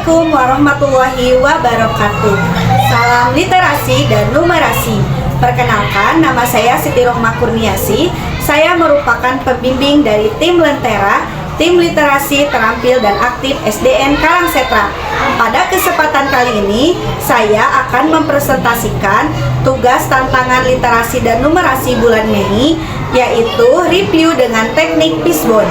Assalamualaikum warahmatullahi wabarakatuh. Salam literasi dan numerasi. Perkenalkan, nama saya Siti Rohmah Kurniasi. Saya merupakan pembimbing dari tim Lentera, tim literasi terampil dan aktif SDN Karangsetra. Pada kesempatan kali ini, saya akan mempresentasikan tugas tantangan literasi dan numerasi bulan Mei, yaitu review dengan teknik fishbone.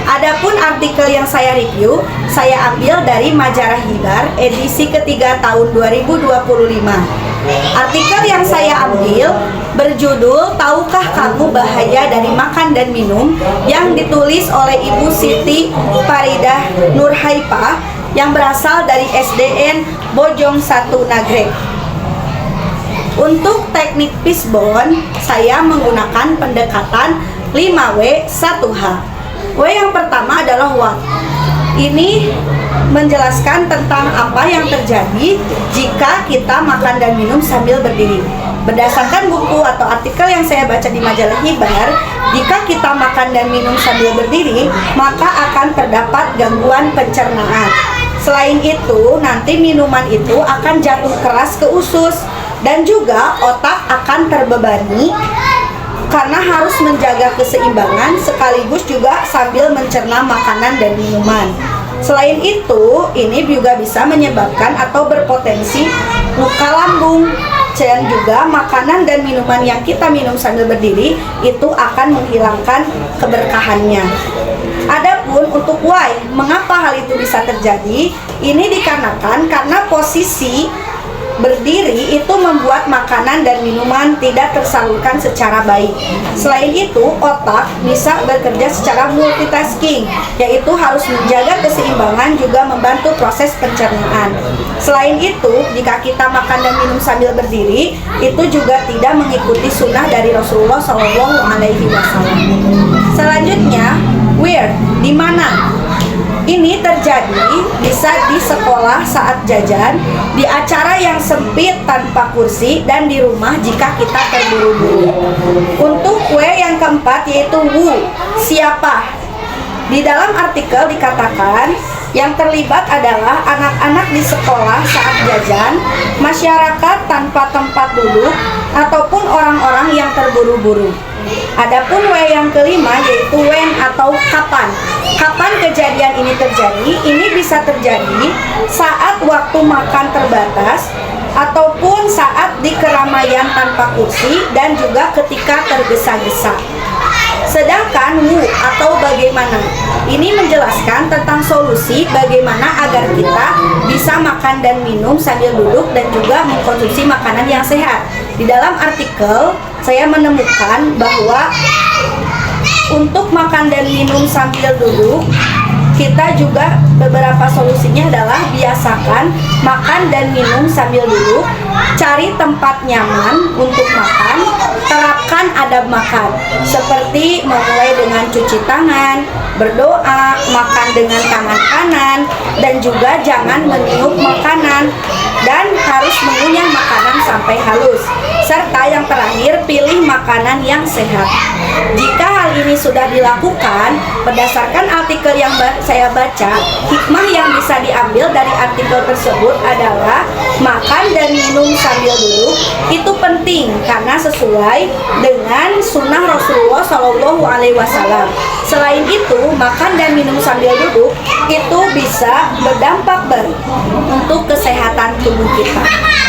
Adapun artikel yang saya review, saya ambil dari Majarah Hibar edisi ketiga tahun 2025. Artikel yang saya ambil berjudul "Tahukah Kamu Bahaya dari Makan dan Minum?" yang ditulis oleh Ibu Siti Faridah Nurhaipah yang berasal dari SDN Bojong 1 Nagreg. Untuk teknik fishbone, saya menggunakan pendekatan 5W 1H. W yang pertama adalah what. Ini menjelaskan tentang apa yang terjadi jika kita makan dan minum sambil berdiri. Berdasarkan buku atau artikel yang saya baca di Majalah Hibar, jika kita makan dan minum sambil berdiri, maka akan terdapat gangguan pencernaan. Selain itu, nanti minuman itu akan jatuh keras ke usus dan juga otak akan terbebani karena harus menjaga keseimbangan sekaligus juga sambil mencerna makanan dan minuman. Selain itu, ini juga bisa menyebabkan atau berpotensi luka lambung. Dan juga makanan dan minuman yang kita minum sambil berdiri itu akan menghilangkan keberkahannya. Adapun untuk why, mengapa hal itu bisa terjadi? Ini dikarenakan karena posisi berdiri itu membuat makanan dan minuman tidak tersalurkan secara baik. Selain itu, otak bisa bekerja secara multitasking, yaitu harus menjaga keseimbangan juga membantu proses pencernaan. Selain itu, jika kita makan dan minum sambil berdiri, itu juga tidak mengikuti sunnah dari Rasulullah SAW. Selanjutnya, where, di mana? Ini terjadi bisa di sekolah saat jajan, di acara yang sempit tanpa kursi, dan di rumah jika kita terburu-buru. Untuk W yang keempat yaitu who, siapa. Di dalam artikel dikatakan yang terlibat adalah anak-anak di sekolah saat jajan, masyarakat tanpa tempat duduk, ataupun orang-orang yang terburu-buru. Adapun W yang kelima yaitu when atau kapan. Kapan kejadian ini terjadi? Ini bisa terjadi saat waktu makan terbatas ataupun saat di keramaian tanpa kursi dan juga ketika tergesa-gesa. Sedangkan who atau bagaimana, ini menjelaskan tentang solusi bagaimana agar kita bisa makan dan minum sambil duduk dan juga mengkonsumsi makanan yang sehat. Di dalam artikel saya menemukan bahwa untuk makan dan minum sambil duduk, kita juga beberapa solusinya adalah biasakan makan dan minum sambil duduk, cari tempat nyaman untuk makan, terapkan adab makan seperti memulai dengan cuci tangan, berdoa, makan dengan tangan kanan, dan juga jangan meniup makanan dan harus mengunyah makanan sampai halus. Serta yang terakhir, pilih makanan yang sehat. Jika hal ini sudah dilakukan, berdasarkan artikel yang saya baca, hikmah yang bisa diambil dari artikel tersebut adalah makan dan minum sambil duduk itu penting karena sesuai dengan sunnah Rasulullah SAW. Selain itu, makan dan minum sambil duduk itu bisa berdampak baik untuk kesehatan tubuh kita.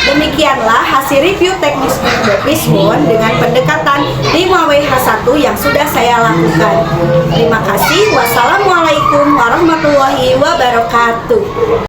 Demikianlah hasil review teknis fishbone dengan pendekatan 5WH1 yang sudah saya lakukan. Terima kasih. Wassalamualaikum warahmatullahi wabarakatuh.